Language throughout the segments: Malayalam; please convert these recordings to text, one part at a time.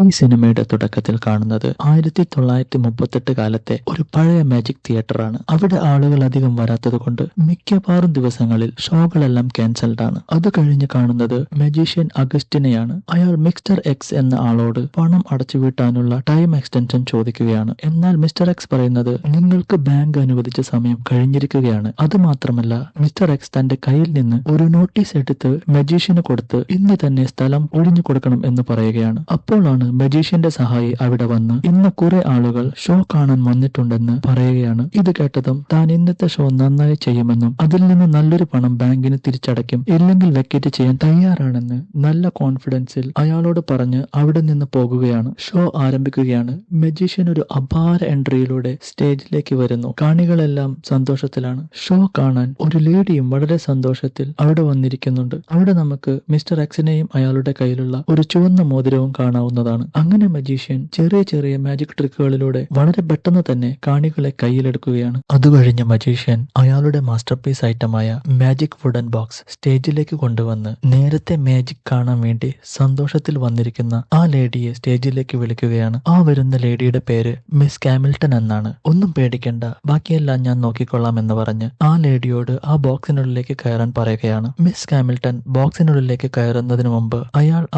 ഈ സിനിമയുടെ തുടക്കത്തിൽ കാണുന്നത് 1938 കാലത്തെ ഒരു പഴയ മാജിക് തിയേറ്ററാണ്. അവിടെ ആളുകൾ അധികം വരാത്തത് കൊണ്ട് മിക്കവാറും ദിവസങ്ങളിൽ ഷോകളെല്ലാം ക്യാൻസൽഡ് ആണ്. അത് കഴിഞ്ഞ് കാണുന്നത് മജീഷ്യൻ അഗസ്റ്റിനെയാണ്. അയാൾ മിസ്റ്റർ എക്സ് എന്ന ആളോട് പണം അടച്ചുവീട്ടാനുള്ള ടൈം എക്സ്റ്റൻഷൻ ചോദിക്കുകയാണ്. എന്നാൽ മിസ്റ്റർ എക്സ് പറയുന്നത് നിങ്ങൾക്ക് ബാങ്ക് അനുവദിച്ച സമയം കഴിഞ്ഞിരിക്കുകയാണ്. അതുമാത്രമല്ല മിസ്റ്റർ എക്സ് തന്റെ കയ്യിൽ നിന്ന് ഒരു നോട്ടീസ് എടുത്ത് മജീഷ്യന് കൊടുത്ത് ഇന്ന് തന്നെ സ്ഥലം ഒഴിഞ്ഞു കൊടുക്കണം എന്ന് പറയുകയാണ്. അപ്പോഴാണ് മജീഷ്യന്റെ സഹായി അവിടെ വന്ന് ഇന്ന് കുറെ ആളുകൾ ഷോ കാണാൻ വന്നിട്ടുണ്ടെന്ന് പറയുകയാണ്. ഇത് കേട്ടതും താൻ ഇന്നത്തെ ഷോ നന്നായി ചെയ്യുമെന്നും അതിൽ നിന്ന് നല്ലൊരു പണം ബാങ്കിന് തിരിച്ചടയ്ക്കും, ഇല്ലെങ്കിൽ വെക്കേറ്റ് ചെയ്യാൻ തയ്യാറാണെന്ന് നല്ല കോൺഫിഡൻസിൽ അയാളോട് പറഞ്ഞ് അവിടെ നിന്ന് പോകുകയാണ്. ഷോ ആരംഭിക്കുകയാണ്. മജീഷ്യൻ ഒരു അപാര എൻട്രിയിലൂടെ സ്റ്റേജിലേക്ക് വരുന്നു. കാണികളെല്ലാം സന്തോഷത്തിലാണ്. ഷോ കാണാൻ ഒരു ലേഡിയും വളരെ സന്തോഷത്തിൽ അവിടെ വന്നിരിക്കുന്നുണ്ട്. അവിടെ നമുക്ക് മിസ്റ്റർ എക്സിനെയും അയാളുടെ കയ്യിലുള്ള ഒരു ചുവന്ന മോതിരവും കാണാവുന്നതാണ്. അങ്ങനെ മജീഷ്യൻ ചെറിയ ചെറിയ മാജിക് ട്രിക്കുകളിലൂടെ വളരെ പെട്ടെന്ന് തന്നെ കാണികളെ കയ്യിലെടുക്കുകയാണ്. അതുകഴിഞ്ഞ് മജീഷ്യൻ അയാളുടെ മാസ്റ്റർ പീസ് ഐറ്റമായ മാജിക് വുഡൻ ബോക്സ് സ്റ്റേജിലേക്ക് കൊണ്ടുവന്ന് നേരത്തെ മാജിക് കാണാൻ വേണ്ടി സന്തോഷത്തിൽ വന്നിരിക്കുന്ന ആ ലേഡിയെ സ്റ്റേജിലേക്ക് വിളിക്കുകയാണ്. ആ വരുന്ന ലേഡിയുടെ പേര് മിസ് കാമിൽട്ടൺ എന്നാണ്. ഒന്നും പേടിക്കണ്ട, ബാക്കിയെല്ലാം ഞാൻ നോക്കിക്കൊള്ളാം എന്ന് പറഞ്ഞ് ആ ലേഡിയോട് ആ ബോക്സിനുള്ളിലേക്ക് കയറാൻ പറയുകയാണ്. മിസ് കാമിൽട്ടൺ ബോക്സിനുള്ളിലേക്ക് കയറുന്നതിന് മുമ്പ്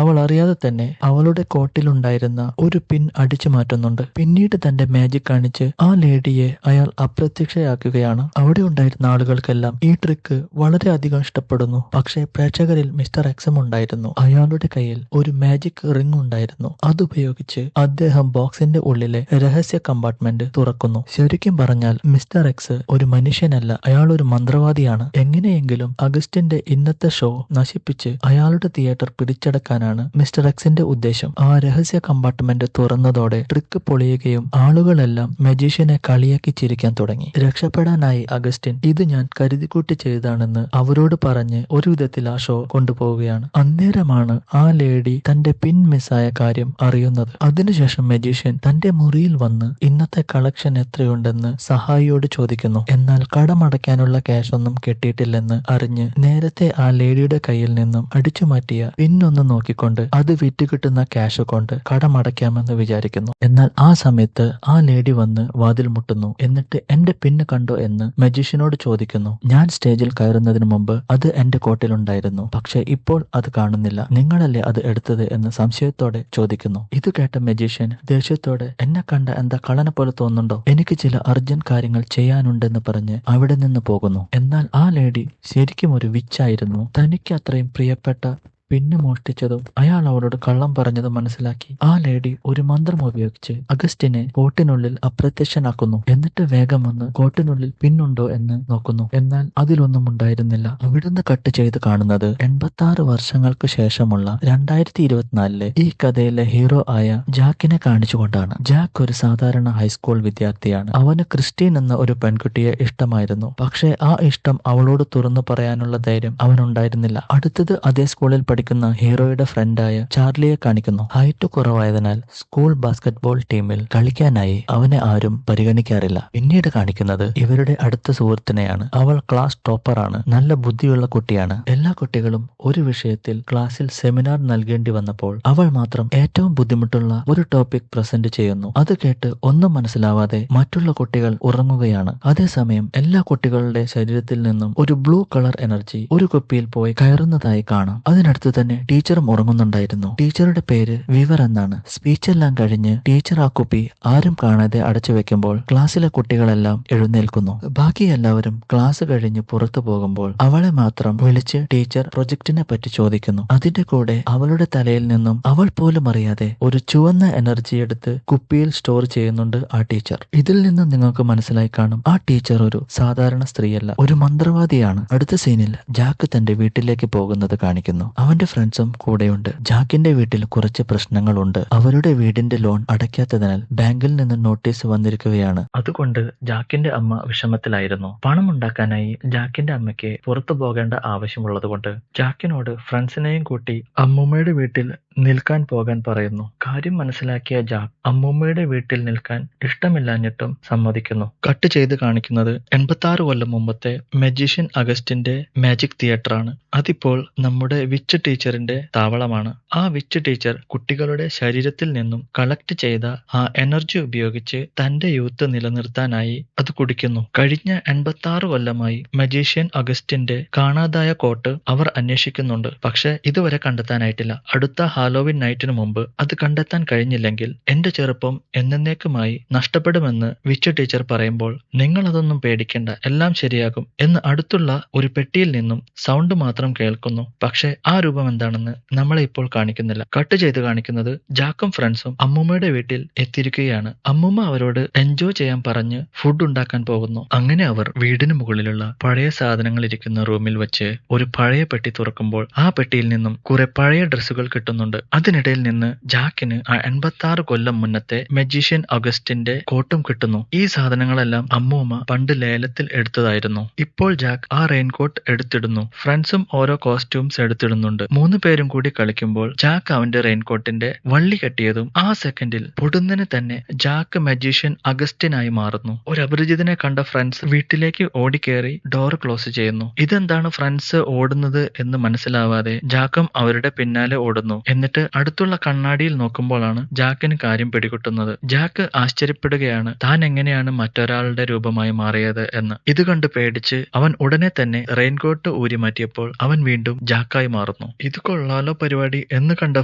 അവൾ അറിയാതെ തന്നെ അവളുടെ കോട്ടിലുണ്ടായിരുന്ന ഒരു പിൻ അടിച്ചു മാറ്റുന്നുണ്ട്. പിന്നീട് തന്റെ മാജിക് കാണിച്ച് ആ ലേഡിയെ അയാൾ അപ്രത്യക്ഷയാക്കുകയാണ്. അവിടെ ഉണ്ടായിരുന്ന ആളുകൾക്കെല്ലാം ഈ ട്രിക്ക് വളരെയധികം ഇഷ്ടപ്പെടുന്നു. പക്ഷേ പ്രേക്ഷകരിൽ മിസ്റ്റർ എക്സും ഉണ്ടായിരുന്നു. അയാളുടെ കയ്യിൽ ഒരു മാജിക് റിംഗ് ഉണ്ടായിരുന്നു. അതുപയോഗിച്ച് അദ്ദേഹം ബോക്സിന്റെ ഉള്ളിലെ രഹസ്യ കമ്പാർട്ട്മെന്റ് തുറക്കുന്നു. ശരിക്കും പറഞ്ഞാൽ മിസ്റ്റർ എക്സ് ഒരു മനുഷ്യനല്ല, അയാൾ ഒരു മന്ത്രവാദിയാണ്. എങ്ങനെയെങ്കിലും അഗസ്റ്റിന്റെ ഇന്നത്തെ ഷോ നശിപ്പിച്ച് അയാളുടെ തിയേറ്റർ പിടിച്ചെടുക്കാനാണ് മിസ്റ്റർ എക്സിന്റെ ഉദ്ദേശം. ആ രഹസ്യ കമ്പാർട്ട്മെന്റ് തുറന്നതോടെ ട്രിക്ക് പൊളിയുകയും ആളുകളെല്ലാം മജീഷ്യനെ കളിയാക്കി ചിരിക്കാൻ തുടങ്ങി. രക്ഷപ്പെടാനായി അഗസ്റ്റിൻ ഇത് ഞാൻ കരുതിക്കൂട്ടി ചെയ്താണെന്ന് അവരോട് പറഞ്ഞ് ഒരു വിധത്തിൽ ആ ഷോ കൊണ്ടുപോവുകയാണ്. അന്നേരമാണ് ആ ലേഡി തന്റെ പിൻ മിസ്സായ കാര്യം അറിയുന്നത്. അതിനുശേഷം മജീഷ്യൻ തന്റെ മുറിയിൽ വന്ന് ഇന്നത്തെ കളക്ഷൻ എത്രയുണ്ടെന്ന് സഹായിയോട് ചോദിക്കുന്നു. എന്നാൽ കടമടയ്ക്കാനുള്ള ക്യാഷ് ഒന്നും കിട്ടിയിട്ടില്ലെന്ന് അറിഞ്ഞ് നേരത്തെ ആ ലേഡിയുടെ കയ്യിൽ നിന്നും അടിച്ചുമാറ്റിയ പിന്നൊന്ന് നോക്കിക്കൊണ്ട് അത് വിറ്റ് കിട്ടുന്ന ക്യാഷ് കൊണ്ട് കടമടയ്ക്കാമെന്ന് വിചാരിക്കുന്നു. എന്നാൽ ആ സമയത്ത് ആ ലേഡി വന്ന് വാതിൽ മുട്ടുന്നു. എന്നിട്ട് എന്റെ പിന്ന് കണ്ടോ എന്ന് മജീഷ്യനോട് ചോദിക്കുന്നു. ഞാൻ സ്റ്റേജിൽ കയറുന്നതിന് മുമ്പ് അത് എന്റെ കോട്ടിലുണ്ടായിരുന്നു, പക്ഷെ ഇപ്പോൾ അത് കാണുന്നില്ല. നിങ്ങളല്ലേ അത് എടുത്തത് എന്ന് സംശയത്തോടെ ചോദിക്കുന്നു. ഇത് കേട്ട മജീഷ്യൻ ദേഷ്യത്തോടെ എന്നെ കണ്ട എന്താ കള്ളനെ പോലെ തോന്നുന്നുണ്ടോ, എനിക്ക് ചില അർജന്റ് കാര്യങ്ങൾ ചെയ്യാനുണ്ടെന്ന് പറഞ്ഞ് അവിടെ നിന്ന് പോകുന്നു. എന്നാൽ ആ ലേഡി ശരിക്കും ഒരു വിച്ചായിരുന്നു. തനിക്ക് അത്രയും പ്രിയപ്പെട്ട പിന്ന് മോഷ്ടിച്ചതും അയാൾ അവരോട് കള്ളം പറഞ്ഞതും മനസ്സിലാക്കി ആ ലേഡി ഒരു മന്ത്രം ഉപയോഗിച്ച് അഗസ്റ്റിനെ കോട്ടിനുള്ളിൽ അപ്രത്യക്ഷനാക്കുന്നു. എന്നിട്ട് വേഗം വന്ന് കോട്ടിനുള്ളിൽ പിന്നുണ്ടോ എന്ന് നോക്കുന്നു. എന്നാൽ അതിലൊന്നും ഉണ്ടായിരുന്നില്ല. അവിടുന്ന് കട്ട് ചെയ്ത് കാണുന്നത് 86 വർഷങ്ങൾക്ക് ശേഷമുള്ള 2024 ഈ കഥയിലെ ഹീറോ ആയ ജാക്കിനെ കാണിച്ചുകൊണ്ടാണ്. ജാക്ക് ഒരു സാധാരണ ഹൈസ്കൂൾ വിദ്യാർത്ഥിയാണ്. അവന് ക്രിസ്റ്റീൻ എന്ന ഒരു പെൺകുട്ടിയെ ഇഷ്ടമായിരുന്നു. പക്ഷേ ആ ഇഷ്ടം അവളോട് തുറന്നു പറയാനുള്ള ധൈര്യം അവനുണ്ടായിരുന്നില്ല. അടുത്തത് അതേ സ്കൂളിൽ പഠിക്കുന്ന ഹീറോയുടെ ഫ്രണ്ടായ ചാർലിയെ കാണിക്കുന്നു. ഹൈറ്റ് കുറവായതിനാൽ സ്കൂൾ ബാസ്കറ്റ്ബോൾ ടീമിൽ കളിക്കാനായി അവനെ ആരും പരിഗണിക്കാറില്ല. പിന്നീട് കാണിക്കുന്നത് ഇവരുടെ അടുത്ത സുഹൃത്തിനെയാണ്. അവൾ ക്ലാസ് ടോപ്പറാണ്, നല്ല ബുദ്ധിയുള്ള കുട്ടിയാണ്. എല്ലാ കുട്ടികളും ഒരു വിഷയത്തിൽ ക്ലാസ്സിൽ സെമിനാർ നൽകേണ്ടി വന്നപ്പോൾ അവൾ മാത്രം ഏറ്റവും ബുദ്ധിമുട്ടുള്ള ഒരു ടോപ്പിക് പ്രസന്റ് ചെയ്യുന്നു. അത് കേട്ട് ഒന്നും മനസ്സിലാവാതെ മറ്റുള്ള കുട്ടികൾ ഉറങ്ങുകയാണ്. അതേസമയം എല്ലാ കുട്ടികളുടെ ശരീരത്തിൽ നിന്നും ഒരു ബ്ലൂ കളർ എനർജി ഒരു കുപ്പിയിൽ പോയി കയറുന്നതായി കാണാം. അതിനടുത്ത് തന്നെ ടീച്ചറും ഉറങ്ങുന്നുണ്ടായിരുന്നു. ടീച്ചറുടെ പേര് വിവർ എന്നാണ്. സ്പീച്ചെല്ലാം കഴിഞ്ഞ് ടീച്ചർ ആ കുപ്പി ആരും കാണാതെ അടച്ചു വെക്കുമ്പോൾ ക്ലാസ്സിലെ കുട്ടികളെല്ലാം എഴുന്നേൽക്കുന്നു. ബാക്കി എല്ലാവരും ക്ലാസ് കഴിഞ്ഞ് പുറത്തു പോകുമ്പോൾ അവളെ മാത്രം വിളിച്ച് ടീച്ചർ പ്രൊജക്ടിനെ പറ്റി ചോദിക്കുന്നു. അതിന്റെ കൂടെ അവളുടെ തലയിൽ നിന്നും അവൾ പോലും അറിയാതെ ഒരു ചുവന്ന എനർജി എടുത്ത് കുപ്പിയിൽ സ്റ്റോർ ചെയ്യുന്നുണ്ട് ആ ടീച്ചർ. ഇതിൽ നിന്ന് നിങ്ങൾക്ക് മനസ്സിലായി കാണും ആ ടീച്ചർ ഒരു സാധാരണ സ്ത്രീയല്ല, ഒരു മന്ത്രവാദിയാണ്. അടുത്ത സീനിൽ ജാക്ക് തന്റെ വീട്ടിലേക്ക് പോകുന്നത് കാണിക്കുന്നു. അവന്റെ ഫ്രണ്ട്സും കൂടെയുണ്ട്. ജാക്കിന്റെ വീട്ടിൽ കുറച്ച് പ്രശ്നങ്ങളുണ്ട്. അവരുടെ വീടിന്റെ ലോൺ അടയ്ക്കാത്തതിനാൽ ബാങ്കിൽ നിന്ന് നോട്ടീസ് വന്നിരിക്കുകയാണ്. അതുകൊണ്ട് ജാക്കിന്റെ അമ്മ വിഷമത്തിലായിരുന്നു. പണം ഉണ്ടാക്കാനായി ജാക്കിന്റെ അമ്മയ്ക്ക് പുറത്തു പോകേണ്ട ആവശ്യമുള്ളതുകൊണ്ട് ജാക്കിനോട് ഫ്രണ്ട്സിനെയും കൂട്ടി അമ്മൂമ്മയുടെ വീട്ടിൽ നിൽക്കാൻ പോകാൻ പറയുന്നു. കാര്യം മനസ്സിലാക്കിയ ജാക്ക് അമ്മൂമ്മയുടെ വീട്ടിൽ നിൽക്കാൻ ഇഷ്ടമില്ലാഞ്ഞിട്ടും സമ്മതിക്കുന്നു. കട്ട് ചെയ്ത് കാണിക്കുന്നത് 86 കൊല്ലം മുമ്പത്തെ മജീഷ്യൻ അഗസ്റ്റിന്റെ മാജിക് തിയേറ്ററാണ്. അതിപ്പോൾ നമ്മുടെ വിച്ച് ടീച്ചറിന്റെ താവളമാണ്. ആ വിച്ച് ടീച്ചർ കുട്ടികളുടെ ശരീരത്തിൽ നിന്നും കളക്ട് ചെയ്ത ആ എനർജി ഉപയോഗിച്ച് തന്റെ യൂത്ത് നിലനിർത്താനായി അത് കുടിക്കുന്നു. കഴിഞ്ഞ 86 കൊല്ലമായി മജീഷ്യൻ അഗസ്റ്റിന്റെ കാണാതായ കോട്ട് അവർ അന്വേഷിക്കുന്നുണ്ട്. പക്ഷെ ഇതുവരെ കണ്ടെത്താനായിട്ടില്ല. അടുത്ത ഹാലോവിൻ നൈറ്റിന് മുമ്പ് അത് കണ്ടെത്താൻ കഴിഞ്ഞില്ലെങ്കിൽ എന്റെ ചെറുപ്പം എന്നേക്കുമായി നഷ്ടപ്പെടുമെന്ന് വിച്ച് ടീച്ചർ പറയുമ്പോൾ, നിങ്ങൾ അതൊന്നും പേടിക്കണ്ട, എല്ലാം ശരിയാകും എന്ന് അടുത്തുള്ള ഒരു പെട്ടിയിൽ നിന്നും സൗണ്ട് മാത്രം കേൾക്കുന്നു. പക്ഷെ ആ രൂപം എന്താണെന്ന് നമ്മളെ ഇപ്പോൾ കാണിക്കുന്നില്ല. കട്ട് ചെയ്ത് കാണിക്കുന്നത് ജാക്കും ഫ്രണ്ട്സും അമ്മൂമ്മയുടെ വീട്ടിൽ എത്തിയിരിക്കുകയാണ്. അമ്മൂമ്മ അവരോട് എൻജോയ് ചെയ്യാൻ പറഞ്ഞ് ഫുഡ് ഉണ്ടാക്കാൻ പോകുന്നു. അങ്ങനെ അവർ വീടിന് മുകളിലുള്ള പഴയ സാധനങ്ങൾ ഇരിക്കുന്ന റൂമിൽ വെച്ച് ഒരു പഴയ പെട്ടി തുറക്കുമ്പോൾ ആ പെട്ടിയിൽ നിന്നും കുറെ പഴയ ഡ്രസ്സുകൾ കിട്ടുന്നുണ്ട്. അതിനിടയിൽ നിന്ന് ജാക്കിന് ആ 86 കൊല്ലം മുന്നത്തെ മജീഷ്യൻ അഗസ്റ്റിന്റെ കോട്ടും കിട്ടുന്നു. ഈ സാധനങ്ങളെല്ലാം അമ്മൂമ്മ പണ്ട് ലേലത്തിൽ എടുത്തതായിരുന്നു. ഇപ്പോൾ ജാക്ക് ആ റെയിൻകോട്ട് എടുത്തിടുന്നു. ഫ്രണ്ട്സും ഓരോ കോസ്റ്റ്യൂംസ് എടുത്തിടുന്നുണ്ട്. 3 പേരും കൂടി കളിക്കുമ്പോൾ ജാക്ക് അവന്റെ റെയിൻകോട്ടിന്റെ വള്ളി കെട്ടിയതും ആ സെക്കൻഡിൽ പൊടുന്നനെ തന്നെ ജാക്ക് മജീഷ്യൻ അഗസ്റ്റിനായി മാറുന്നു. ഒരു അപരിചിതനെ കണ്ട ഫ്രണ്ട്സ് വീട്ടിലേക്ക് ഓടിക്കേറി ഡോർ ക്ലോസ് ചെയ്യുന്നു. ഇതെന്താണ് ഫ്രണ്ട്സ് ഓടുന്നത് എന്ന് മനസ്സിലാവാതെ ജാക്കും അവരുടെ പിന്നാലെ ഓടുന്നു. എന്നിട്ട് അടുത്തുള്ള കണ്ണാടിയിൽ നോക്കുമ്പോഴാണ് ജാക്കിന് കാര്യം പിടികിട്ടുന്നത്. ജാക്ക് ആശ്ചര്യപ്പെടുകയാണ് താൻ എങ്ങനെയാണ് മറ്റൊരാളുടെ രൂപമായി മാറിയത് എന്ന്. ഇത് കണ്ട് പേടിച്ച് അവൻ ഉടനെ തന്നെ റെയിൻകോട്ട് ഊരി മാറ്റിയപ്പോൾ അവൻ വീണ്ടും ജാക്കായി മാറുന്നു. ഇത് കൊള്ളാലോ പരിപാടി എന്ന് കണ്ട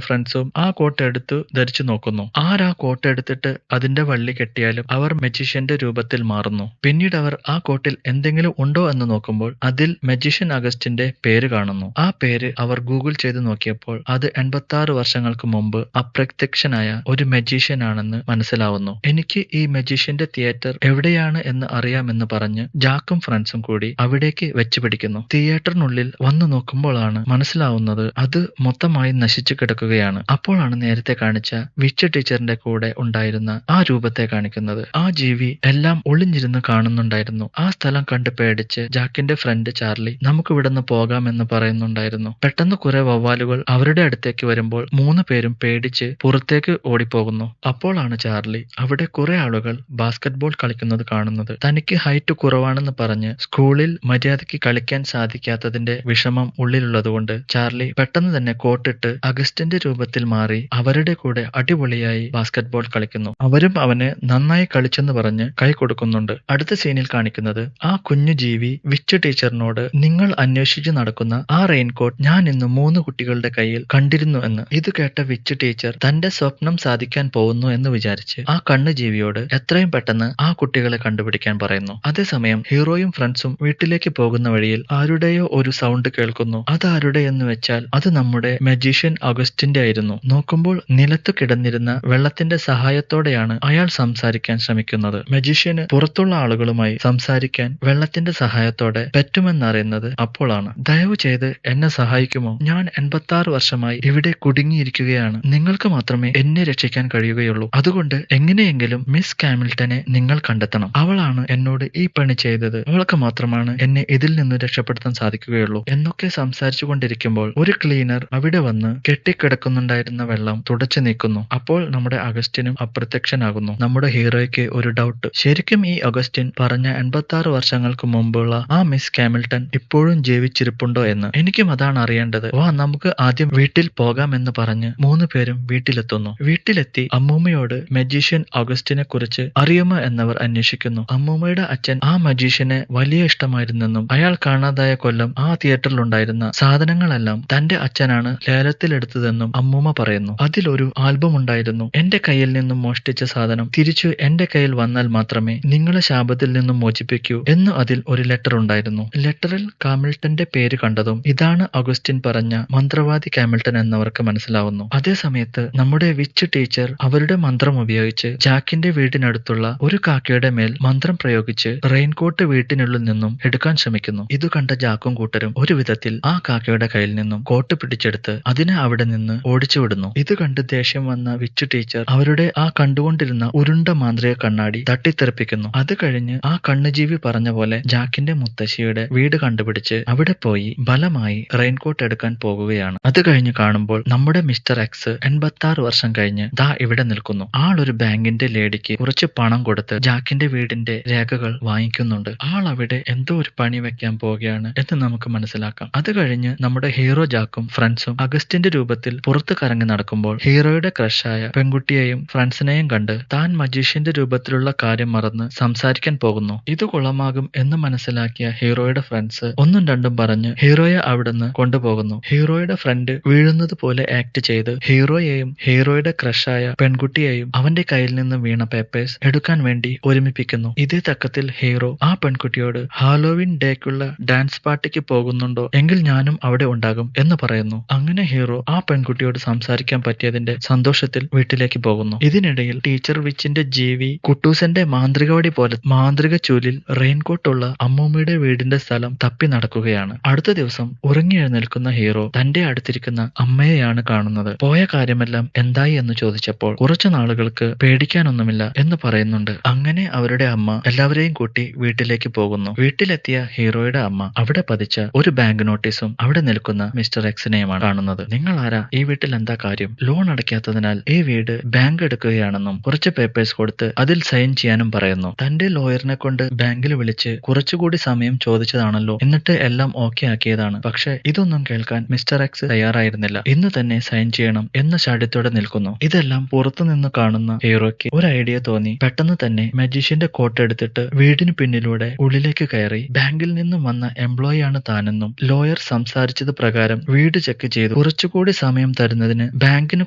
ഫ്രണ്ട്സും ആ കോട്ട് എടുത്ത് ധരിച്ചു നോക്കുന്നു. ആരാ കോട്ട് എടുത്തിട്ട് അതിന്റെ വള്ളി കെട്ടിയാലും അവർ മജീഷ്യന്റെ രൂപത്തിൽ മാറുന്നു. പിന്നീട് അവർ ആ കോട്ടിൽ എന്തെങ്കിലും ഉണ്ടോ എന്ന് നോക്കുമ്പോൾ അതിൽ മജീഷ്യൻ അഗസ്റ്റിന്റെ പേര് കാണുന്നു. ആ പേര് അവർ ഗൂഗിൾ ചെയ്ത് നോക്കിയപ്പോൾ അത് 86 വർഷങ്ങൾക്ക് മുമ്പ് അപ്രത്യക്ഷനായ ഒരു മജീഷ്യൻ ആണെന്ന് മനസ്സിലാവുന്നു. എനിക്ക് ഈ മജീഷ്യന്റെ തിയേറ്റർ എവിടെയാണ് എന്ന് അറിയാമെന്ന് പറഞ്ഞ് ജാക്കും ഫ്രണ്ട്സും കൂടി അവിടേക്ക് വെച്ച് പിടിക്കുന്നു. തിയേറ്ററിനുള്ളിൽ വന്നു നോക്കുമ്പോഴാണ് മനസ്സിലാവുന്നത് അത് മൊത്തമായി നശിച്ചു കിടക്കുകയാണ്. അപ്പോഴാണ് നേരത്തെ കാണിച്ച വിച്ച് ടീച്ചറിന്റെ കൂടെ ഉണ്ടായിരുന്ന ആ രൂപത്തെ കാണിക്കുന്നത്. ആ ജീവി എല്ലാം ഒളിഞ്ഞിരുന്ന് കാണുന്നുണ്ടായിരുന്നു. ആ സ്ഥലം കണ്ട് പേടിച്ച് ജാക്കിന്റെ ഫ്രണ്ട് ചാർലി നമുക്ക് ഇവിടുന്ന് പോകാമെന്ന് പറയുന്നുണ്ടായിരുന്നു. പെട്ടെന്ന് കുറെ വവ്വാലുകൾ അവരുടെ അടുത്തേക്ക് വരുമ്പോൾ 3 പേരും പേടിച്ച് പുറത്തേക്ക് ഓടിപ്പോകുന്നു. അപ്പോഴാണ് ചാർലി അവിടെ കുറെ ആളുകൾ ബാസ്കറ്റ്ബോൾ കളിക്കുന്നത് കാണുന്നത്. തനിക്ക് ഹൈറ്റ് കുറവാണെന്ന് പറഞ്ഞ് സ്കൂളിൽ മര്യാദയ്ക്ക് കളിക്കാൻ സാധിക്കാത്തതിന്റെ വിഷമം ഉള്ളിലുള്ളതുകൊണ്ട് ചാർലി പെട്ടെന്ന് തന്നെ കോട്ടിട്ട് അഗസ്റ്റിന്റെ രൂപത്തിൽ മാറി അവരുടെ കൂടെ അടിപൊളിയായി ബാസ്കറ്റ്ബോൾ കളിക്കുന്നു. അവരും അവന് നന്നായി കളിച്ചെന്ന് പറഞ്ഞ് കൈ കൊടുക്കുന്നുണ്ട്. അടുത്ത സീനിൽ കാണിക്കുന്നത് ആ കുഞ്ഞു ജീവി വിച്ച് ടീച്ചറിനോട് നിങ്ങൾ അന്വേഷിച്ച് നടക്കുന്ന ആ റെയിൻകോട്ട് ഞാൻ ഇന്ന് 3 കുട്ടികളുടെ കയ്യിൽ കണ്ടിരുന്നു എന്ന്. ഇത് കേട്ട വിച്ച് ടീച്ചർ തന്റെ സ്വപ്നം സാധിക്കാൻ പോകുന്നു എന്ന് വിചാരിച്ച് ആ കണ്ണു ജീവിയോട് എത്രയും പെട്ടെന്ന് ആ കുട്ടികളെ കണ്ടുപിടിക്കാൻ പറയുന്നു. അതേസമയം ഹീറോയും ഫ്രണ്ട്സും വീട്ടിലേക്ക് പോകുന്ന വഴിയിൽ ആരുടെയോ ഒരു സൗണ്ട് കേൾക്കുന്നു. അതാരുടെ എന്ന് വെച്ചാൽ അത് നമ്മുടെ മജീഷ്യൻ അഗസ്റ്റിന്റെ ആയിരുന്നു. നോക്കുമ്പോൾ നിലത്തു കിടന്നിരുന്ന വെള്ളത്തിന്റെ സഹായത്തോടെയാണ് അയാൾ സംസാരിക്കാൻ ശ്രമിക്കുന്നത്. മജീഷ്യന് പുറത്തുള്ള ആളുകളുമായി സംസാരിക്കാൻ വെള്ളത്തിന്റെ സഹായത്തോടെ പറ്റുമെന്നറിയുന്നത് അപ്പോഴാണ്. ദയവ് ചെയ്ത് എന്നെ സഹായിക്കുമോ? ഞാൻ 86 വർഷമായി ഇവിടെ കുടുങ്ങിയിരിക്കുകയാണ്. നിങ്ങൾക്ക് മാത്രമേ എന്നെ രക്ഷിക്കാൻ കഴിയുകയുള്ളൂ. അതുകൊണ്ട് എങ്ങനെയെങ്കിലും മിസ് കാമിൽട്ടനെ നിങ്ങൾ കണ്ടെത്തണം. അവളാണ് എന്നോട് ഈ പണി ചെയ്തത്. അവൾക്ക് മാത്രമാണ് എന്നെ ഇതിൽ നിന്ന് രക്ഷപ്പെടുത്താൻ സാധിക്കുകയുള്ളൂ എന്നൊക്കെ സംസാരിച്ചു കൊണ്ടിരിക്കുമ്പോൾ ഒരു ക്ലീനർ അവിടെ വന്ന് കെട്ടിക്കിടക്കുന്നുണ്ടായിരുന്ന വെള്ളം തുടച്ചു നീക്കുന്നു. അപ്പോൾ നമ്മുടെ അഗസ്റ്റിനും അപ്രത്യക്ഷനാകുന്നു. നമ്മുടെ ഹീറോയ്ക്ക് ഒരു ഡൗട്ട്. ശരിക്കും ഈ അഗസ്റ്റിൻ പറഞ്ഞ 86 വർഷങ്ങൾക്ക് മുമ്പുള്ള ആ മിസ് കാമിൽട്ടൺ ഇപ്പോഴും ജീവിച്ചിരിപ്പുണ്ടോ എന്ന്. എനിക്കും അതാണ് അറിയേണ്ടത്. വാ നമുക്ക് ആദ്യം വീട്ടിൽ പോകാമെന്ന് പറഞ്ഞ് 3 പേരും വീട്ടിലെത്തുന്നു. വീട്ടിലെത്തി അമ്മൂമ്മയോട് മജീഷ്യൻ അഗസ്റ്റിനെ കുറിച്ച് അറിയുമോ എന്നവർ അന്വേഷിക്കുന്നു. അമ്മൂമ്മയുടെ അച്ഛൻ ആ മജീഷ്യനെ വലിയ ഇഷ്ടമായിരുന്നെന്നും അയാൾ കാണാതായ കൊല്ലം ആ തിയേറ്ററിലുണ്ടായിരുന്ന സാധനങ്ങളെല്ലാം തന്റെ അച്ഛനാണ് ലേലത്തിലെടുത്തതെന്നും അമ്മൂമ്മ പറയുന്നു. അതിലൊരു ആൽബം ഉണ്ടായിരുന്നു. എന്റെ കയ്യിൽ നിന്നും മോഷ്ടിച്ച സാധനം തിരിച്ചു എന്റെ കയ്യിൽ വന്നാൽ മാത്രമേ നിങ്ങളെ ശാപത്തിൽ നിന്നും മോചിപ്പിക്കൂ എന്ന് അതിൽ ഒരു ലെറ്റർ ഉണ്ടായിരുന്നു. ലെറ്ററിൽ കാമിൽട്ടന്റെ പേര് കണ്ടതും ഇതാണ് അഗസ്റ്റിൻ പറഞ്ഞ മന്ത്രവാദി കാമിൽട്ടൺ എന്നവർക്ക് മനസ്സിലാവുന്നു. അതേ സമയത്ത് നമ്മുടെ വിച്ച് ടീച്ചർ അവരുടെ മന്ത്രം ഉപയോഗിച്ച് ജാക്കിന്റെ വീടിനടുത്തുള്ള ഒരു കാക്കയുടെ മേൽ മന്ത്രം പ്രയോഗിച്ച് റെയിൻകോട്ട് വീട്ടിനുള്ളിൽ നിന്നും എടുക്കാൻ ശ്രമിക്കുന്നു. ഇത് കണ്ട ജാക്കും കൂട്ടരും ഒരു വിധത്തിൽ ആ കാക്കയുടെ കയ്യിൽ നിന്നും കോട്ട് പിടിച്ചെടുത്ത് അതിനെ അവിടെ നിന്ന് ഓടിച്ചുവിടുന്നു. ഇത് കണ്ട് ദേഷ്യം വന്ന വിച്ച് ടീച്ചർ അവരുടെ ആ കണ്ടുകൊണ്ടിരുന്ന ഉരുണ്ട മാന്ത്രിക കണ്ണാടി തട്ടിത്തെറിപ്പിക്കുന്നു. അത് കഴിഞ്ഞ് ആ കണ്ണുജീവി പറഞ്ഞ പോലെ ജാക്കിന്റെ മുത്തശ്ശിയുടെ വീട് കണ്ടുപിടിച്ച് അവിടെ പോയി ബലമായി റെയിൻകോട്ട് എടുക്കാൻ പോകുകയാണ്. അത് കഴിഞ്ഞ് കാണുമ്പോൾ നമ്മുടെ മിസ്റ്റർ എക്സ് 86 വർഷം കഴിഞ്ഞ് ദാ ഇവിടെ നിൽക്കുന്നു. ആളൊരു ബാങ്കിന്റെ ലേഡിക്ക് കുറച്ച് പണം കൊടുത്ത് ജാക്കിന്റെ വീടിന്റെ രേഖകൾ വാങ്ങിക്കുന്നുണ്ട്. ആൾ അവിടെ എന്തോ ഒരു പണി വെക്കാൻ പോവുകയാണ് എന്ന് നമുക്ക് മനസ്സിലാക്കാം. അത് കഴിഞ്ഞ് നമ്മുടെ ഹീറോ ജാക്കും ഫ്രണ്ട്സും അഗസ്റ്റിന്റെ രൂപത്തിൽ പുറത്ത് കറങ്ങി നടക്കുമ്പോൾ ഹീറോയുടെ ക്രഷായ പെൺകുട്ടിയെയും ഫ്രണ്ട്സിനെയും കണ്ട് താൻ മജീഷ്യന്റെ രൂപത്തിലുള്ള കാര്യം മറന്ന് സംസാരിക്കാൻ പോകുന്നു. ഇത് കുളമാകും എന്ന് മനസ്സിലാക്കിയ ഹീറോയുടെ ഫ്രണ്ട്സ് ഒന്നും രണ്ടും പറഞ്ഞ് ഹീറോയെ അവിടുന്ന് കൊണ്ടുപോകുന്നു. ഹീറോയുടെ ഫ്രണ്ട് വീഴുന്നത് പോലെ ആക്ട് ചെയ്ത് ഹീറോയെയും ഹീറോയുടെ ക്രഷായ പെൺകുട്ടിയെയും അവന്റെ കയ്യിൽ നിന്ന് വീണ പേപ്പേഴ്സ് എടുക്കാൻ വേണ്ടി ഒരുമിപ്പിക്കുന്നു. ഇതേ തക്കത്തിൽ ഹീറോ ആ പെൺകുട്ടിയോട് ഹാലോവിൻ ഡേക്കുള്ള ഡാൻസ് പാർട്ടിക്ക് പോകുന്നുണ്ടോ എങ്കിൽ ഞാനും അവിടെ ഉണ്ടാകും എന്ന് പറയുന്നു. അങ്ങനെ ഹീറോ ആ പെൺകുട്ടിയോട് സംസാരിക്കാൻ പറ്റിയതിന്റെ സന്തോഷത്തിൽ വീട്ടിലേക്ക് പോകുന്നു. ഇതിനിടയിൽ ടീച്ചർ വിച്ചിന്റെ ജീവി കുട്ടൂസന്റെ മാന്ത്രികവടി പോലെ മാന്ത്രിക ചൂലിൽ റെയിൻകോട്ടുള്ള അമ്മൂമ്മയുടെ വീടിന്റെ സ്ഥലം തപ്പി നടക്കുകയാണ്. അടുത്ത ദിവസം ഉറങ്ങി എഴുന്നേൽക്കുന്ന ഹീറോ തന്റെ അടുത്തിരിക്കുന്ന അമ്മയെയാണ് കാണുന്നത്. പോയ കാര്യമെല്ലാം എന്തായി എന്ന് ചോദിച്ചപ്പോൾ കുറച്ചു നാളുകൾക്ക് പേടിക്കാനൊന്നുമില്ല എന്ന് പറയുന്നുണ്ട്. അങ്ങനെ അവരുടെ അമ്മ എല്ലാവരെയും കൂട്ടി വീട്ടിലേക്ക് പോകുന്നു. വീട്ടിലെത്തിയ ഹീറോയുടെ അമ്മ അവിടെ പതിച്ച ഒരു ബാങ്ക് നോട്ടീസും അവിടെ നിൽക്കുന്ന മിസ്റ്റർ എക്സിനെയുമാണ് കാണുന്നത്. നിങ്ങൾ ആരാ? ഈ വീട്ടിൽ എന്താ കാര്യം? ലോൺ അടയ്ക്കാത്തതിനാൽ ഈ വീട് ബാങ്ക് എടുക്കുകയാണെന്നും കുറച്ച് പേപ്പേഴ്സ് കൊടുത്ത് അതിൽ സൈൻ ചെയ്യാനും പറയുന്നു. തന്റെ ലോയറിനെ കൊണ്ട് ബാങ്കിൽ വിളിച്ച് കുറച്ചുകൂടി സമയം ചോദിച്ചതാണല്ലോ, എന്നിട്ട് എല്ലാം ഓക്കെ ആക്കിയതാണ്. പക്ഷെ ഇതൊന്നും കേൾക്കാൻ മിസ്റ്റർ എക്സ് തയ്യാറായിരുന്നില്ല. ഇന്ന് തന്നെ സൈൻ ചെയ്യണം എന്ന ശാഠ്യത്തോടെ നിൽക്കുന്നു. ഇതെല്ലാം പുറത്തുനിന്ന് കാണുന്ന ഹീറോയ്ക്ക് ഒരു ഐഡിയ തോന്നി. പെട്ടെന്ന് തന്നെ മജീഷ്യന്റെ കോട്ട് എടുത്തിട്ട് വീടിന് പിന്നിലൂടെ ഉള്ളിലേക്ക് കയറി ബാങ്കിൽ നിന്നും വന്ന എംപ്ലോയി ആണ് താനെന്നും ലോയർ സംസാരിച്ചത് പ്രകാരം വീട് ചെക്ക് ചെയ്തു കുറച്ചുകൂടി സമയം തരുന്നതിന് ബാങ്കിന്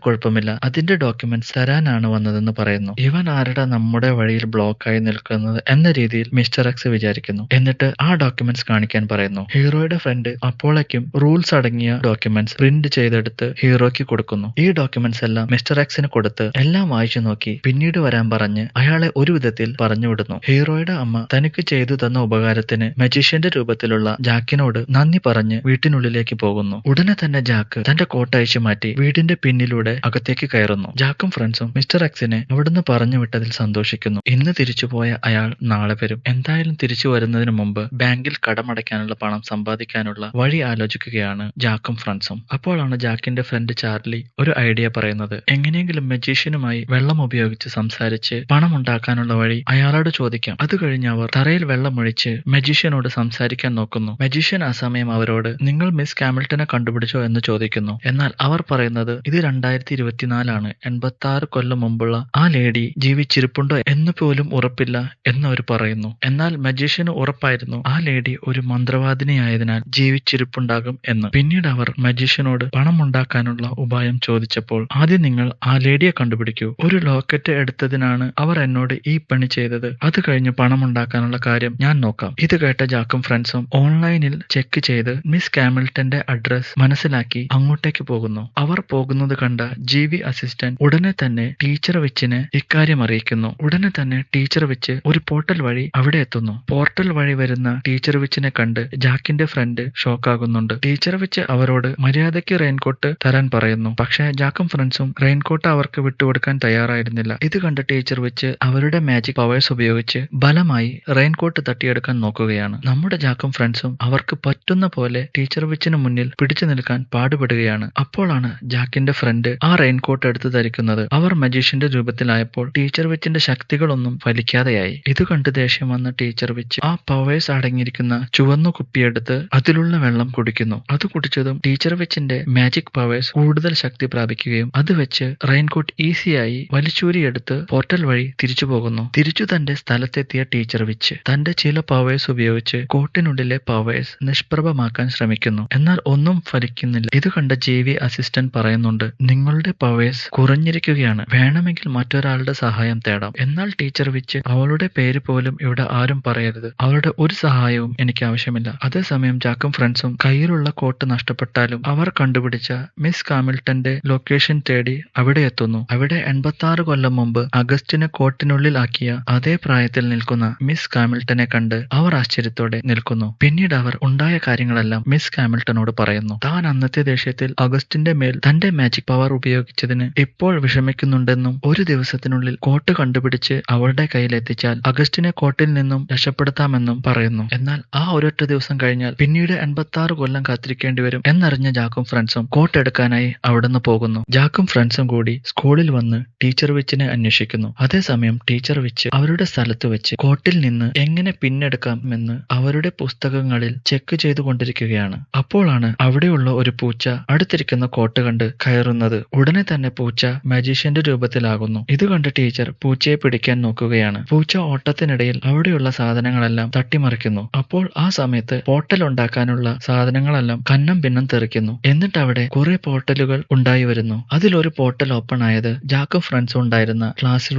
കുഴപ്പമില്ല, അതിന്റെ ഡോക്യുമെന്റ്സ് തരാനാണ് വന്നതെന്ന് പറയുന്നു. ഇവൻ ആരുടെ നമ്മുടെ വഴിയിൽ ബ്ലോക്കായി നിൽക്കുന്നത് എന്ന രീതിയിൽ മിസ്റ്റർ എക്സ് വിചാരിക്കുന്നു. എന്നിട്ട് ആ ഡോക്യുമെന്റ്സ് കാണിക്കാൻ പറയുന്നു. ഹീറോയുടെ ഫ്രണ്ട് അപ്പോഴേക്കും റൂൾസ് അടങ്ങിയ ഡോക്യുമെന്റ്സ് പ്രിന്റ് ചെയ്തെടുത്ത് ഹീറോയ്ക്ക് കൊടുക്കുന്നു. ഈ ഡോക്യുമെന്റ്സ് എല്ലാം മിസ്റ്റർ എക്സിന് കൊടുത്ത് എല്ലാം വായിച്ചു നോക്കി പിന്നീട് വരാൻ പറഞ്ഞ് അയാളെ ഒരു വിധത്തിൽ പറഞ്ഞുവിടുന്നു. ഹീറോയുടെ അമ്മ തനിക്ക് ചെയ്തു തന്ന ഉപകാരത്തിന് മജീഷ്യന്റെ രൂപത്തിലുള്ള ജാക്കിനോട് നന്ദി പറഞ്ഞ് വീട്ടിനുള്ളിലേക്ക് പോകുന്നു. ഉടനെ തന്നെ ജാക്ക് തന്റെ കോട്ട് അഴിച്ചു മാറ്റി വീടിന്റെ പിന്നിലൂടെ അകത്തേക്ക് കയറുന്നു. ജാക്കും ഫ്രണ്ട്സും മിസ്റ്റർ എക്സിനെ അവിടുന്ന് പറഞ്ഞു വിട്ടതിൽ സന്തോഷിക്കുന്നു. ഇന്ന് തിരിച്ചുപോയ അയാൾ നാളെ വരും. എന്തായാലും തിരിച്ചു വരുന്നതിന് മുമ്പ് ബാങ്കിൽ കടമടയ്ക്കാനുള്ള പണം സമ്പാദിക്കാനുള്ള വഴി ആലോചിക്കുകയാണ് ജാക്കും ഫ്രണ്ട്സും. അപ്പോഴാണ് ജാക്കിന്റെ ഫ്രണ്ട് ചാർലി ഒരു ഐഡിയ പറയുന്നത്. എങ്ങനെയെങ്കിലും മജീഷ്യനുമായി വെള്ളം ഉപയോഗിച്ച് സംസാരിച്ച് പണം ഉണ്ടാക്കാനുള്ള വഴി അയാളോട് ചോദിക്കാം. അത് കഴിഞ്ഞ് അവർ തറയിൽ വെള്ളമൊഴിച്ച് മജീഷ്യനോട് സംസാരിക്കാൻ നോക്കുന്നു. മജീഷ്യൻ ആ സമയം അവരോട് നിങ്ങൾ മിസ് കാമിൽട്ടനെ കണ്ടുപിടിച്ചോ എന്ന് ചോദിക്കുന്നു. എന്നാൽ അവർ പറയുന്നത് ഇത് 2024 86 കൊല്ലം മുമ്പുള്ള ആ ലേഡി ജീവിച്ചിരിപ്പുണ്ടോ എന്ന് പോലും ഉറപ്പില്ല എന്നവർ പറയുന്നു. എന്നാൽ മജീഷ്യന് ഉറപ്പായിരുന്നു ആ ലേഡി ഒരു മന്ത്രവാദിനിയായതിനാൽ ജീവിച്ചിരിപ്പുണ്ടാകും എന്ന്. പിന്നീട് അവർ മജീഷ്യനോട് പണം ഉണ്ടാക്കാനുള്ള ഉപായം ചോദിച്ചപ്പോൾ ആദ്യം നിങ്ങൾ ആ ലേഡിയെ കണ്ടുപിടിക്കൂ, ഒരു ലോക്കറ്റ് എടുത്തതിനാണ് അവർ എന്നോട് ഈ പണി ചെയ്തത്, അത് കഴിഞ്ഞ് പണം ഉണ്ടാക്കാനുള്ള കാര്യം ഞാൻ നോക്കാം. ഇത് കേട്ട ജാക്കും ഫ്രണ്ട്സും ഓൺലൈനിൽ ചെക്ക് ചെയ്ത് മിസ് കാമിൽട്ടന്റെ അഡ്രസ് മനസ്സിലാക്കി അങ്ങോട്ടേക്ക് പോകുന്നു. അവർ പോകുന്നത് കണ്ട ജീവി അസിസ്റ്റന്റ് ഉടനെ തന്നെ ടീച്ചർ വിച്ചിനെ ഇക്കാര്യം അറിയിക്കുന്നു. ഉടനെ തന്നെ ടീച്ചർ വിച്ച് ഒരു പോർട്ടൽ വഴി അവിടെ എത്തുന്നു. പോർട്ടൽ വഴി വരുന്ന ടീച്ചർ വിച്ചിനെ കണ്ട് ജാക്കിന്റെ ഫ്രണ്ട് ഷോക്കാകുന്നുണ്ട്. ടീച്ചർ വിച്ച് അവരോട് മര്യാദയ്ക്ക് റെയിൻകോട്ട് തരാൻ പറയുന്നു. പക്ഷേ ജാക്കും ഫ്രണ്ട്സും റെയിൻകോട്ട് അവർക്ക് വിട്ടുകൊടുക്കാൻ തയ്യാറായിരുന്നില്ല. ഇത് കണ്ട് ടീച്ചർ വിച്ച് അവരുടെ മാജിക് പവേഴ്സ് ഉപയോഗിച്ച് ബലമായി റെയിൻകോട്ട് തട്ടിയെടുക്കാൻ നോക്കുകയാണ്. നമ്മുടെ ജാക്കും ഫ്രണ്ട്സും അവർക്ക് പറ്റുന്ന പോലെ ടീച്ചർ വിച്ചിന് മുന്നിൽ പിടിച്ചു നിൽക്കാൻ പാടുപെടുകയാണ്. അപ്പോഴാണ് ജാക്കിന്റെ ഫ്രണ്ട് ആ റെയിൻകോട്ട് എടുത്ത് ധരിക്കുന്നത്. അവർ മജീഷ്യന്റെ രൂപത്തിലായപ്പോൾ ടീച്ചർ വിച്ചിന്റെ ശക്തികളൊന്നും ഫലിക്കാതെയായി. ഇത് കണ്ട് ദേഷ്യം വന്ന ടീച്ചർ വിച്ച് ആ പവേഴ്സ് അടങ്ങിയിരിക്കുന്ന ചുവന്ന കുപ്പിയെടുത്ത് അതിലുള്ള വെള്ളം കുടിക്കുന്നു. അത് കുടിച്ചതും ടീച്ചർ വിച്ചിന്റെ മാജിക് പവേഴ്സ് കൂടുതൽ ശക്തി പ്രാപിക്കുകയും അത് വെച്ച് റെയിൻകോട്ട് ഈസിയായി വലിച്ചൂരിയെടുത്ത് പോർട്ടൽ വഴി തിരിച്ചു പോകുന്നു. തിരിച്ചു തന്റെ സ്ഥലത്തെത്തിയ ടീച്ചർ വിച്ച് തന്റെ ചില പവേഴ്സ് ഉപയോഗിച്ച് കോട്ടിനുള്ളിലെ പവേഴ്സ് നിഷ്പ്രഭമാക്കാൻ ശ്രമിക്കുന്നു. എന്നാൽ ഒന്നും ഫലിക്കുന്നില്ല. ഇത് കണ്ട ജീവി അസിസ്റ്റന്റ് പറയുന്നുണ്ട്, നിങ്ങളുടെ പവേഴ്സ് കുറഞ്ഞിരിക്കുകയാണ്, വേണമെങ്കിൽ മറ്റൊരാളുടെ സഹായം തേടാം. എന്നാൽ ടീച്ചർ വിച്ച് അവളുടെ പേര് പോലും ഇവിടെ ആരും പറയരുത്, അവളുടെ ഒരു സഹായവും എനിക്ക് ആവശ്യമില്ല. അതേസമയം ജാക്കും ഫ്രണ്ട്സും കയ്യിലുള്ള കോട്ട് നഷ്ടപ്പെട്ടാലും അവർ കണ്ടുപിടിച്ച മിസ് കാമിൽട്ടന്റെ ലൊക്കേഷൻ തേടി അവിടെ എത്തുന്നു. അവിടെ 86 കൊല്ലം മുമ്പ് അഗസ്റ്റിനെ കോട്ടിനുള്ളിൽ ആക്കിയ അതേ പ്രായത്തിൽ നിൽക്കുന്ന മിസ് കാമിൽട്ടനെ കണ്ട് അവർ ആശ്ചര്യത്തോടെ നിൽക്കുന്നു. പിന്നീട് അവർ ഉണ്ടായ കാര്യങ്ങളെല്ലാം മിസ് കാമിൽട്ടനോട് പറയുന്നു. താൻ അന്നത്തെ ദേഷ്യത്തിൽ അഗസ്റ്റിന്റെ മേൽ തന്റെ മാജിക് പവർ ഉപയോഗിച്ചതിന് ഇപ്പോൾ വിഷമിക്കുന്നുണ്ടെന്നും ഒരു ദിവസത്തിനുള്ളിൽ കോട്ട് കണ്ടുപിടിച്ച് അവളുടെ കയ്യിലെത്തിച്ചാൽ അഗസ്റ്റിനെ കോട്ടിൽ നിന്നും രക്ഷപ്പെടുത്താമെന്നും പറയുന്നു. എന്നാൽ ആ ഒരൊറ്റ ദിവസം കഴിഞ്ഞാൽ പിന്നീട് 86 കൊല്ലം കാത്തിരിക്കേണ്ടി വരും എന്നറിഞ്ഞ ജാക്കും ഫ്രണ്ട്സും കോട്ട് എടുക്കാനായി അവിടുന്ന് പോകുന്നു. ജാക്കും ഫ്രണ്ട്സും കൂടി സ്കൂളിൽ വന്ന് ടീച്ചർ വിച്ചിനെ അന്വേഷിക്കുന്നു. അതേസമയം ടീച്ചർ വിച്ച് അവരുടെ സ്ഥലത്ത് വെച്ച് കോട്ടിൽ നിന്ന് എങ്ങനെ പിന്നെടുക്കാമെന്ന് അവരുടെ പുസ്തകങ്ങളിൽ ചെക്ക് ചെയ്തുകൊണ്ടിരിക്കുകയാണ്. അപ്പോഴാണ് അവിടെ അവിടെയുള്ള ഒരു പൂച്ച അടുത്തിരിക്കുന്ന കോട്ട് കണ്ട് കയറുന്നത്. ഉടനെ തന്നെ പൂച്ച മജീഷ്യന്റെ രൂപത്തിലാകുന്നു. ഇത് കണ്ട് ടീച്ചർ പൂച്ചയെ പിടിക്കാൻ നോക്കുകയാണ്. പൂച്ച ഓട്ടത്തിനിടയിൽ അവിടെയുള്ള സാധനങ്ങളെല്ലാം തട്ടിമറിക്കുന്നു. അപ്പോൾ ആ സമയത്ത് പോർട്ടൽ ഉണ്ടാക്കാനുള്ള സാധനങ്ങളെല്ലാം കന്നം ഭിന്നം തെറിക്കുന്നു. എന്നിട്ട് അവിടെ കുറെ പോർട്ടലുകൾ ഉണ്ടായി വരുന്നു. അതിലൊരു പോർട്ടൽ ഓപ്പൺ ആയത് ജാക്കും ഫ്രണ്ട്സും ഉണ്ടായിരുന്ന ക്ലാസ്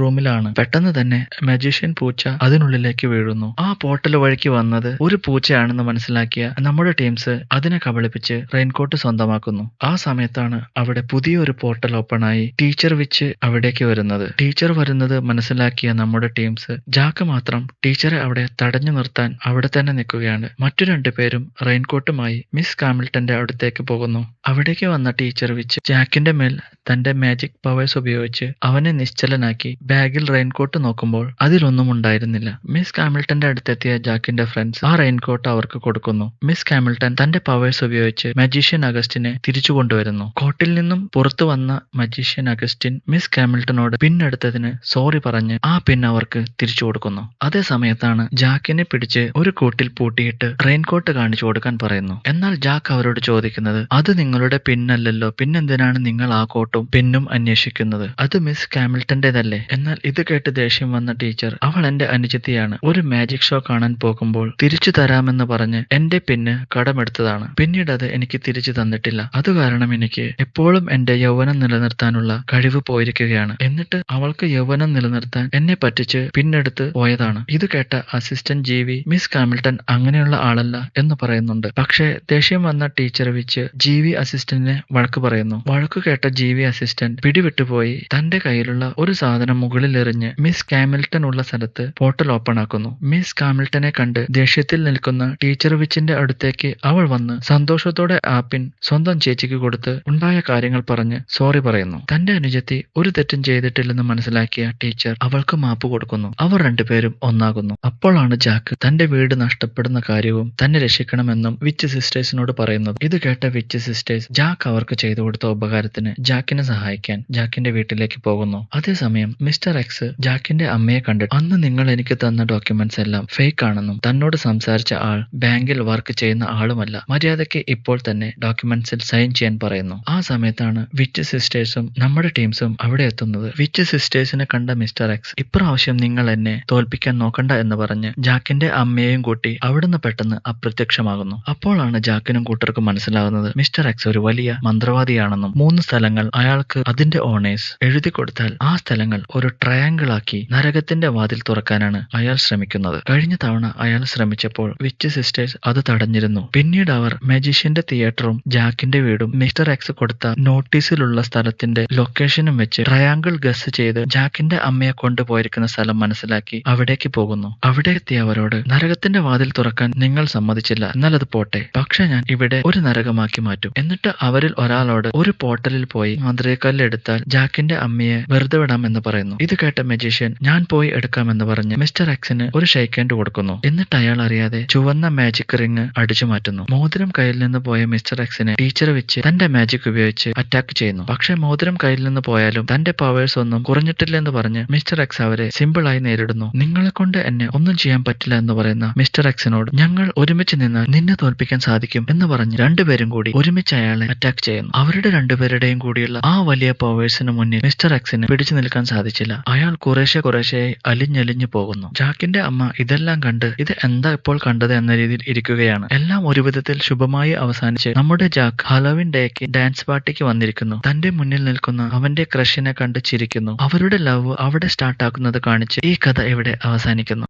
റൂമിലാണ്. പെട്ടെന്ന് തന്നെ മജീഷ്യൻ പൂച്ച അതിനുള്ളിലേക്ക് വീഴുന്നു. ആ പോർട്ടൽ വഴിക്ക് വന്നത് ഒരു പൂച്ചയാണെന്ന് മനസ്സിലാക്കിയ നമ്മുടെ ടീംസ് അതിനെ കബളിപ്പിച്ച് റെയിൻകോട്ട് സ്വന്തമാക്കുന്നു. ആ സമയത്താണ് അവിടെ പുതിയൊരു പോർട്ടൽ ഓപ്പൺ ആയി ടീച്ചർ വിച്ച് അവിടേക്ക് വരുന്നത്. ടീച്ചർ വരുന്നത് മനസ്സിലാക്കിയ നമ്മുടെ ടീംസ് ജാക്ക് മാത്രം ടീച്ചറെ അവിടെ തടഞ്ഞു നിർത്താൻ അവിടെ തന്നെ നിൽക്കുകയാണ്. മറ്റു രണ്ടുപേരും റെയിൻകോട്ടുമായി മിസ് കാമിൽട്ടന്റെ അടുത്തേക്ക് പോകുന്നു. അവിടേക്ക് വന്ന ടീച്ചർ വിച്ച് ജാക്കിന്റെ മേൽ തന്റെ മാജിക് പവേഴ്സ് ഉപയോഗിച്ച് അവനെ നിശ്ചലനാക്കി ബാഗിൽ റെയിൻകോട്ട് നോക്കുമ്പോൾ അതിലൊന്നും ഉണ്ടായിരുന്നില്ല. മിസ് കാമിൽട്ടന്റെ അടുത്തെത്തിയ ജാക്കിന്റെ ഫ്രണ്ട്സ് ആ റെയിൻകോട്ട് അവർക്ക് കൊടുക്കുന്നു. മിസ് കാമിൽട്ടൺ തന്റെ പവേഴ്സ് ഉപയോഗിച്ച് മജീഷ്യൻ അഗസ്റ്റിനെ തിരിച്ചു കൊണ്ടുവരുന്നു. കോട്ടിൽ നിന്നും പുറത്തു വന്ന മജീഷ്യൻ അഗസ്റ്റിൻ മിസ് കാമിൽട്ടനോട് പിൻ എടുത്തതിന് സോറി പറഞ്ഞ് ആ പിൻ അവർക്ക് തിരിച്ചു കൊടുക്കുന്നു. അതേ സമയത്താണ് ജാക്കിനെ പിടിച്ച് ഒരു കൂട്ടിൽ പൂട്ടിയിട്ട് റെയിൻകോട്ട് കാണിച്ചു കൊടുക്കാൻ പറയുന്നു. എന്നാൽ ജാക്ക് അവരോട് ചോദിക്കുന്നത്, അത് നിങ്ങളുടെ പിന്നല്ലല്ലോ, പിന്നെന്തിനാണ് നിങ്ങൾ ആ കോട്ടും പിന്നും അന്വേഷിക്കുന്നത്? അത് മിസ് കാമിൽട്ടന്റേതല്ലേ? എന്നാൽ ഇത് കേട്ട് ദേഷ്യം വന്ന ടീച്ചർ, അവൾ എന്റെ അനുജത്തിയാണ്, ഒരു മാജിക് ഷോ കാണാൻ പോകുമ്പോൾ തിരിച്ചു തരാമെന്ന് പറഞ്ഞ് എന്റെ പിന്ന് കടമെടുത്തതാണ്. പിന്നീട് അത് എനിക്ക് തിരിച്ചു തന്നിട്ടില്ല. അത് കാരണം എനിക്ക് എപ്പോഴും എന്റെ യൗവനം നിലനിർത്താനുള്ള കഴിവ് പോയിരിക്കുകയാണ്. എന്നിട്ട് അവൾക്ക് യൗവനം നിലനിർത്താൻ എന്നെ പറ്റിച്ച് പിന്നെടുത്ത് പോയതാണ്. ഇത് കേട്ട അസിസ്റ്റന്റ് ജീവി മിസ് കാമിൽട്ടൺ അങ്ങനെയുള്ള ആളല്ല എന്ന് പറയുന്നുണ്ട്. പക്ഷേ ദേഷ്യം വന്ന ടീച്ചർ വിച്ച് ജീവി അസിസ്റ്റന്റിനെ വഴക്ക് പറയുന്നു. വഴക്ക് കേട്ട ജീവി അസിസ്റ്റന്റ് പിടിവിട്ടുപോയി തന്റെ കയ്യിലുള്ള ഒരു സാധനം മുകളിൽ എറിഞ്ഞ് മിസ് കാമിൽട്ടൺ ഉള്ള സ്ഥലത്ത് പോർട്ടൽ ഓപ്പൺ ആക്കുന്നു. മിസ് കാമിൽട്ടനെ കണ്ട് ദേഷ്യത്തിൽ നിൽക്കുന്ന ടീച്ചർ വിച്ചിന്റെ അടുത്തേക്ക് അവൾ വന്ന് സന്തോഷത്തോടെ ആ പിൻ സ്വന്തം ചേച്ചിക്ക് കൊടുത്ത് ഉണ്ടായ കാര്യങ്ങൾ പറഞ്ഞ് സോറി പറയുന്നു. തന്റെ അനുജത്തി ഒരു തെറ്റും ചെയ്തിട്ടില്ലെന്ന് മനസ്സിലാക്കിയ ടീച്ചർ അവൾക്ക് മാപ്പ് കൊടുക്കുന്നു. അവർ രണ്ടുപേരും ഒന്നാകുന്നു. അപ്പോഴാണ് ജാക്ക് തന്റെ വീട് നഷ്ടപ്പെടുന്ന കാര്യവും തന്നെ രക്ഷിക്കണമെന്നും വിച്ച് സിസ്റ്റേഴ്സിനോട് പറയുന്നത്. ഇത് കേട്ട വിച്ച് സിസ്റ്റേഴ്സ് ജാക്ക് അവർക്ക് ചെയ്തു കൊടുത്ത ഉപകാരത്തിന് ജാക്കിനെ സഹായിക്കാൻ ജാക്കിന്റെ വീട്ടിലേക്ക് പോകുന്നു. അതേസമയം മിസ്റ്റർ എക്സ് ജാക്കിന്റെ അമ്മയെ കണ്ടിട്ട്, അന്ന് നിങ്ങൾ എനിക്ക് തന്ന ഡോക്യുമെന്റ്സ് എല്ലാം ഫേക്ക് ആണെന്നും തന്നോട് സംസാരിച്ച ആൾ ബാങ്കിൽ വർക്ക് ചെയ്യുന്ന ആളുമല്ല, മര്യാദയ്ക്ക് ഇപ്പോൾ തന്നെ ഡോക്യുമെന്റ്സിൽ സൈൻ ചെയ്യാൻ പറയുന്നു. ആ സമയത്താണ് വിച്ച് സിസ്റ്റേഴ്സും നമ്മുടെ ടീംസും അവിടെ എത്തുന്നത്. വിച്ച് സിസ്റ്റേഴ്സിനെ കണ്ട മിസ്റ്റർ എക്സ്, ഇപ്രാവശ്യം നിങ്ങൾ എന്നെ തോൽപ്പിക്കാൻ നോക്കണ്ട എന്ന് പറഞ്ഞ് ജാക്കിന്റെ അമ്മയെയും കൂട്ടി അവിടുന്ന് പെട്ടെന്ന് അപ്രത്യക്ഷമാകുന്നു. അപ്പോഴാണ് ജാക്കിനും കൂട്ടർക്കും മനസ്സിലാകുന്നത് മിസ്റ്റർ എക്സ് ഒരു വലിയ മന്ത്രവാദിയാണെന്നും 3 സ്ഥലങ്ങൾ അയാൾക്ക് അതിന്റെ ഓണേഴ്സ് എഴുതി കൊടുത്താൽ ആ സ്ഥലങ്ങൾ ഒരു ട്രയാങ്കിൾ ആക്കി നരകത്തിന്റെ വാതിൽ തുറക്കാനാണ് അയാൾ ശ്രമിക്കുന്നത്. കഴിഞ്ഞ തവണ അയാൾ ശ്രമിച്ചപ്പോൾ വിച്ച് സിസ്റ്റേഴ്സ് അത് തടഞ്ഞിരുന്നു. പിന്നീട് അവർ മജീഷ്യന്റെ തിയേറ്ററും ജാക്കിന്റെ വീടും മിസ്റ്റർ എക്സ് കൊടുത്ത നോട്ടീസിലുള്ള സ്ഥലത്തിന്റെ ലൊക്കേഷനും വെച്ച് ട്രയാങ്കിൾ ഗസ് ചെയ്ത് ജാക്കിന്റെ അമ്മയെ കൊണ്ടുപോയിരിക്കുന്ന സ്ഥലം മനസ്സിലാക്കി അവിടേക്ക് പോകുന്നു. അവിടെ എത്തിയ അവരോട്, നരകത്തിന്റെ വാതിൽ തുറക്കാൻ നിങ്ങൾ സമ്മതിച്ചില്ല, എന്നാൽ അത് പോട്ടെ, പക്ഷെ ഞാൻ ഇവിടെ ഒരു നരകമാക്കി മാറ്റും. എന്നിട്ട് അവരിൽ ഒരാളോട് ഒരു പോർട്ടലിൽ പോയി മാന്ത്രികക്കല്ലെടുത്താൽ ജാക്കിന്റെ അമ്മയെ വെറുതെ വിടാമെന്ന് പറയുന്നു. ഇത് കേട്ട മജീഷ്യൻ ഞാൻ പോയി എടുക്കാമെന്ന് പറഞ്ഞ് മിസ്റ്റർ എക്സിന് ഒരു ഷെയ്ക്ക് ഹാൻഡ് കൊടുക്കുന്നു. എന്നിട്ട് അയാൾ അറിയാതെ ചുവന്ന മാജിക് റിംഗ് അടിച്ചു മാറ്റുന്നു. മോതിരം കയ്യിൽ നിന്ന് പോയ മിസ്റ്റർ എക്സിനെ ടീച്ചർ വെച്ച് തന്റെ മാജിക് ഉപയോഗിച്ച് അറ്റാക്ക് ചെയ്യുന്നു. പക്ഷെ മോതിരം കയ്യിൽ നിന്ന് പോയാലും തന്റെ പവേഴ്സ് ഒന്നും കുറഞ്ഞിട്ടില്ലെന്ന് പറഞ്ഞ് മിസ്റ്റർ എക്സ് അവരെ സിമ്പിളായി നേരിടുന്നു. നിങ്ങളെ കൊണ്ട് എന്നെ ഒന്നും ചെയ്യാൻ പറ്റില്ല എന്ന് പറയുന്ന മിസ്റ്റർ എക്സിനോട്, ഞങ്ങൾ ഒരുമിച്ച് നിന്നാൽ നിന്നെ തോൽപ്പിക്കാൻ സാധിക്കും എന്ന് പറഞ്ഞ് രണ്ടുപേരും കൂടി ഒരുമിച്ച് അയാളെ അറ്റാക്ക് ചെയ്യുന്നു. അവരുടെ രണ്ടുപേരുടെയും കൂടിയുള്ള ആ വലിയ പവേഴ്സിന് മുന്നിൽ മിസ്റ്റർ എക്സിന് പിടിച്ചു നിൽക്കാൻ സാധിച്ചില്ല. അയാൾ കുറേശ്ശെയായി അലിഞ്ഞലിഞ്ഞു പോകുന്നു. ജാക്കിന്റെ അമ്മ ഇതെല്ലാം കണ്ട് ഇത് എന്താ ഇപ്പോൾ കണ്ടത് എന്ന രീതിയിൽ ഇരിക്കുകയാണ്. എല്ലാം ഒരു വിധത്തിൽ ശുഭമായി അവസാനിച്ച് നമ്മുടെ ജാക്ക് ഹലോവിൻ ഡേക്ക് ഡാൻസ് പാർട്ടിക്ക് വന്നിരിക്കുന്നു. തന്റെ മുന്നിൽ നിൽക്കുന്ന അവന്റെ ക്രഷിനെ കണ്ട് ചിരിക്കുന്നു. അവരുടെ ലവ് അവിടെ സ്റ്റാർട്ടാക്കുന്നത് കാണിച്ച് ഈ കഥ ഇവിടെ അവസാനിക്കുന്നു.